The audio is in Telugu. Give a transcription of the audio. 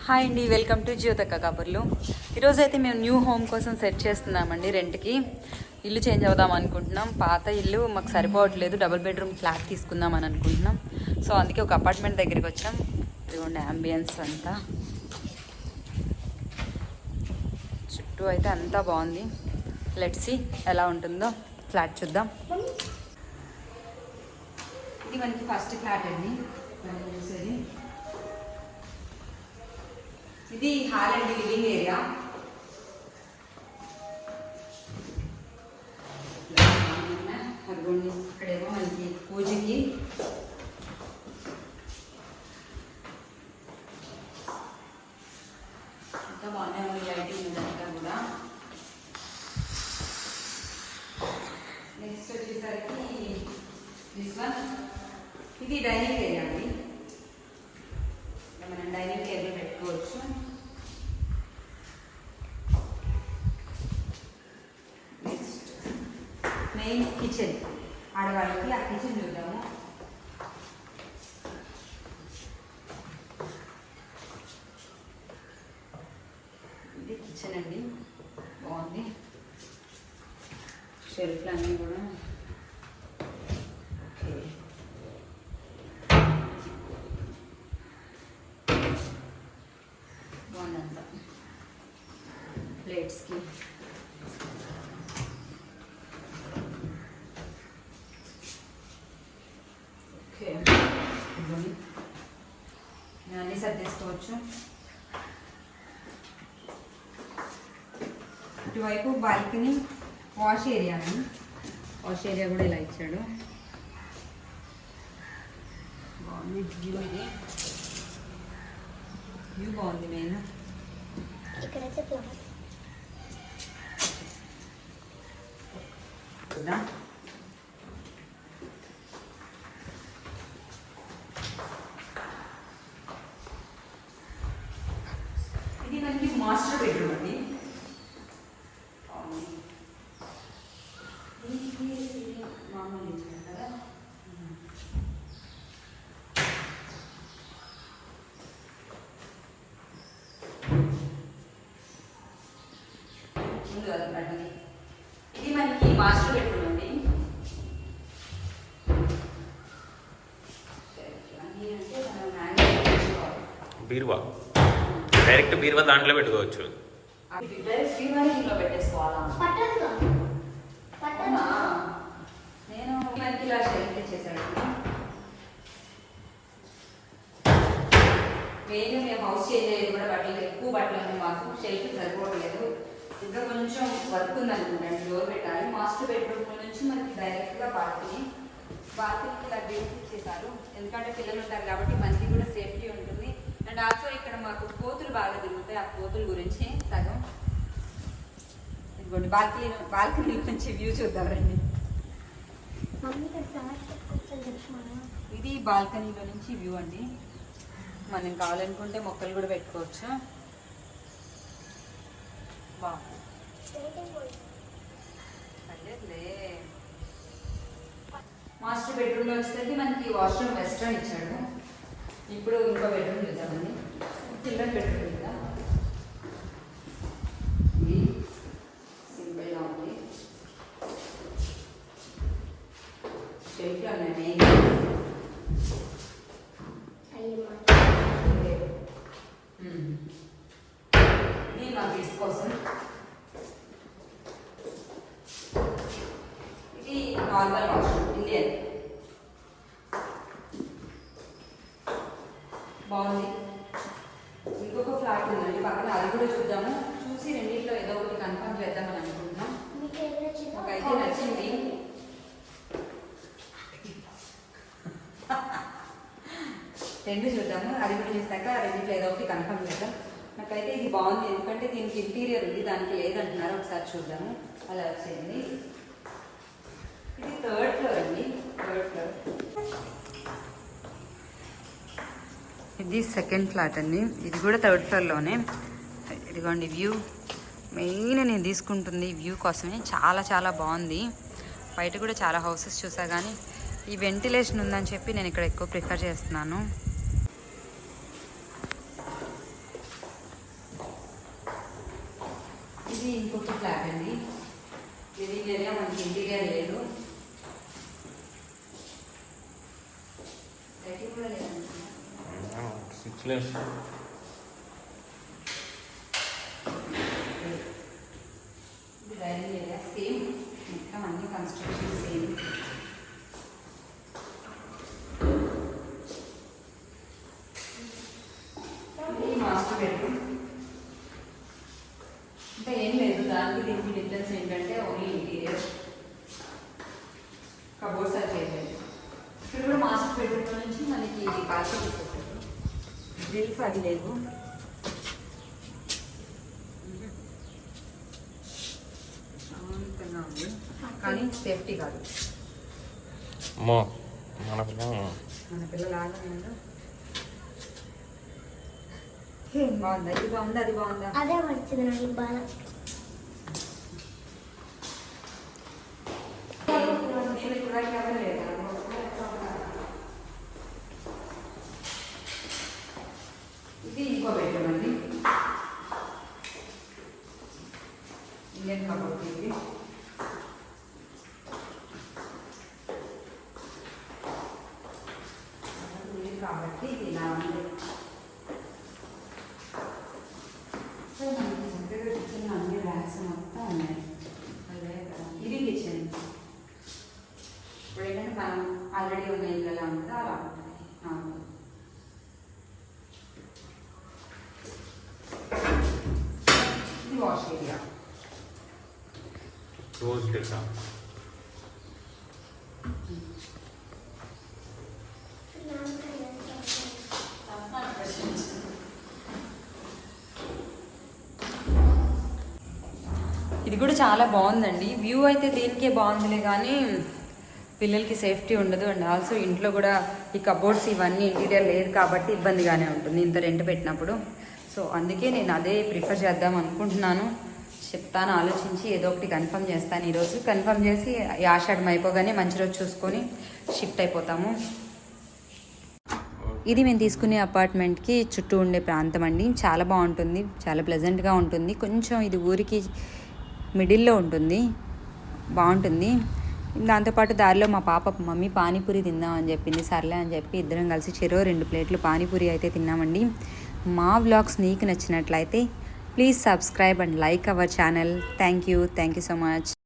హాయ్ అండి, వెల్కమ్ టు జ్యోతక్క కబుర్లు. ఈరోజు అయితే మేము న్యూ హోమ్ కోసం సెట్ చేస్తున్నామండి. రెంట్కి ఇల్లు చేంజ్ అవుదాం అనుకుంటున్నాం. పాత ఇల్లు మాకు సరిపోవట్లేదు, డబుల్ బెడ్రూమ్ ఫ్లాట్ తీసుకుందాం అని అనుకుంటున్నాం. సో అందుకే ఒక అపార్ట్మెంట్ దగ్గరికి వచ్చాం. ఇదిగోండి అంబియన్స్ అంతా, చుట్టూ అయితే అంతా బాగుంది. లెట్స్ సీ ఎలా ఉంటుందో. ఫ్లాట్ చూద్దాం. ఇది మనకి ఫస్ట్ ఫ్లాట్ అండి. చూసేది ఇది హాల్ అండి, లివింగ్ ఏరియా. అదిగోండి ఇక్కడేమో మనకి పూజకి ఇంకా బాగానే ఉంది, లైటింగ్ ఇదంతా కూడా. నెక్స్ట్ వచ్చేసరికి దిస్ వన్, ఇది డైనింగ్ ఏరియా అండి. మనం డైనింగ్ టేబుల్ పెట్టుకోవచ్చు. నెక్స్ట్ మెయిన్ కిచెన్, ఆడవాళ్ళకి ఆ కిచెన్ చూద్దాము. ఇది కిచెన్ అండి, బాగుంది. షెల్ఫ్లు అన్నీ కూడా ఓకే. బాగుందంతా ప్లేట్స్కి. ఓకే, నేను అన్నీ సర్దేసుకోవచ్చు. ఇటువైపు బాల్కనీ, వాష్ ఏరియా అని. వాష్ ఏరియా కూడా ఇలా ఇచ్చాడు, బాగుంది. వ్యూ ఇది, వ్యూ బాగుంది. మెయిన్ ఇక్కడైతే ఫ్లవర్ కదా. ఇది మనకి మాస్టర్ బెడ్రూమ్ అండి. మామూలు ఇచ్చారు కదా. ముందు అది ఇది మనకి మాస్టర్ బెడ్రూమ్ అండి. బీరువా, డైరెక్ట్ బీరువా దాంట్లో పెట్టుకోవచ్చు. డైరెక్ట్ బీరువాని ఇంట్లో పెట్టేసుకోవాలా? పట్టదుగా. అవునా? నేను మనకి ఇలా షెల్ఫ్ తెచ్చేసాడు. మెయిన్ మేము హౌస్ చేంజ్ అయ్యేది కూడా బట్టలు, ఎక్కువ బట్టలు ఉన్నాయి మాకు, షెల్ఫ్ సరిపోవట్లేదు. ఇంకా కొంచెం వర్క్ ఉంది అనుకుంటాను, డోర్ పెట్టాలి. మాస్టర్ బెడ్రూమ్ నుంచి మనకి డైరెక్ట్గా బాల్కనీకి ఇలా గేట్ ఇచ్చేసారు. ఎందుకంటే పిల్లలు ఉంటారు కాబట్టి మనకి కూడా సేఫ్టీ ఉంటుంది. అండ్ ఆల్సో ఇక్కడ మాకు కోతులు బాగా తిరుగుతాయి, ఆ కోతుల గురించి సగం. ఇదిగోండి బాల్కనీ నుంచి వ్యూ చూద్దాం రండి. ఇది బాల్కనీలో నుంచి వ్యూ అండి. మనం కావాలనుకుంటే మొక్కలు కూడా పెట్టుకోవచ్చు. మాస్టర్ బెడ్రూమ్లో వచ్చేసరికి మనకి వాష్రూమ్ వెస్ట్రన్ ఇచ్చాడు. ఇప్పుడు ఇంకో బెడ్రూమ్ చూద్దామండి. చిల్డ్రన్ బెడ్రూమ్ చూద్దాం. ఇది సింపుల్గా ఉంది. షెల్ఫ్లో ఉన్నాయి. ఇది మా కిడ్స్ కోసం. ఇది నార్మల్ వాష్రూమ్, ఇండియన్. బాగుంది. ఇంకొక ఫ్లాట్ ఉందండి పక్కన, అది కూడా చూద్దాము. చూసి రెండింటిలో ఏదో ఒకటి కన్ఫర్మ్ చేద్దామని అనుకుంటున్నాం. నాకైతే నచ్చింది. రెండు చూద్దాము, అది కూడా చూసాక రెండింటిలో ఏదో ఒకటి కన్ఫర్మ్ చేద్దాం. నాకైతే ఇది బాగుంది, ఎందుకంటే దీనికి ఇంటీరియర్ ఉంది, దానికి లేదంటున్నారు. ఒకసారి చూద్దాము. అలా వచ్చేయండి. ఇది థర్డ్ ఫ్లోర్ అండి, థర్డ్ ఫ్లోర్. ఇది సెకండ్ ఫ్లాట్ అండి, ఇది కూడా థర్డ్ ఫ్లోర్లోనే. ఇదిగోండి వ్యూ. మెయిన్ నేను తీసుకుంటుంది వ్యూ కోసమే. చాలా చాలా బాగుంది. బయట కూడా చాలా హౌసెస్ చూసా, కానీ ఈ వెంటిలేషన్ ఉందని చెప్పి నేను ఇక్కడ ఎక్కువ ప్రిఫర్ చేస్తున్నాను. ఇంకొక ఫ్లాట్ అండి. లివింగ్ ఏరియా మనకి ఇంటీరియర్ లేదు, లైటింగ్ కూడా లేదనుకుంటా. స్విచ్లెస్. ఇది డైనింగ్ ఏరియా సేమ్, మొత్తం అన్ని కన్స్ట్రక్షన్ సేమ్. ఇది మాస్టర్ బెడ్రూమ్. ఇంకా ఏం లేదు, దానికి దీనికి డిఫరెన్స్ ఏంటంటే ఓన్లీ ఇంటీరియర్, కబోర్డ్స్ అది చేయలేదు. ఇక్కడ కూడా మాస్టర్ బెడ్రూమ్ నుంచి మనకి బాల్కనీ తీసుకొస్తారు, గ్రిల్స్ అది లేదు. శాంతంగా ఉంది కానీ సేఫ్టీ కాదు. అమ్మో మన పిల్ల మన పిల్లలాగా ఉందా? బాగుందా? ఇది బాగుందా? అది బాగుందా? అదే వచ్చింది నాకు బాధ. ఇది ఇంకో బెడ్రూమ్ అండి, ఇండియన్ కబోర్డ్. ఇది కాబట్టి ఇది ఇలా ఉంది. కిచెన్ అన్ని ర్యాక్స్ మొత్తం ఉన్నాయి. ఇది కిచెన్. ఇప్పుడు ఏంటంటే మనం ఆల్రెడీ ఉన్న ఇల్లు ఎలా ఉంటుందో అలా ఉంటుంది. ఇది వాష్ ఏరియా. Close data. ఇది కూడా చాలా బాగుందండి. వ్యూ అయితే దీనికే బాగుందిలే కానీ పిల్లలకి సేఫ్టీ ఉండదు. అండ్ ఆల్సో ఇంట్లో కూడా ఈ కబోర్డ్స్ ఇవన్నీ ఇంటీరియర్ లేదు కాబట్టి ఇబ్బందిగానే ఉంటుంది ఇంత రెంట్ పెట్టినప్పుడు. సో అందుకే నేను అదే ప్రిఫర్ చేద్దాం అనుకుంటున్నాను. చెప్తాను, ఆలోచించి ఏదో ఒకటి కన్ఫర్మ్ చేస్తాను. ఈరోజు కన్ఫర్మ్ చేసి ఈ ఆషాఢం అయిపోగానే మంచి రోజు చూసుకొని షిఫ్ట్ అయిపోతాము. ఇది మేము తీసుకునే అపార్ట్మెంట్కి చుట్టూ ఉండే ప్రాంతం అండి. చాలా బాగుంటుంది, చాలా ప్లెజెంట్గా ఉంటుంది. కొంచెం ఇది ఊరికి మిడిల్లో ఉంటుంది, బాగుంటుంది. దాంతోపాటు దారిలో మా పాప మమ్మీ పానీపూరి తిందామని చెప్పింది. సర్లే అని చెప్పి ఇద్దరం కలిసి చెరో 2 ప్లేట్లు పానీపూరి అయితే తిన్నామండి. మా వ్లాగ్స్ నీకు నచ్చినట్లయితే please subscribe and like our channel. Thank you so much.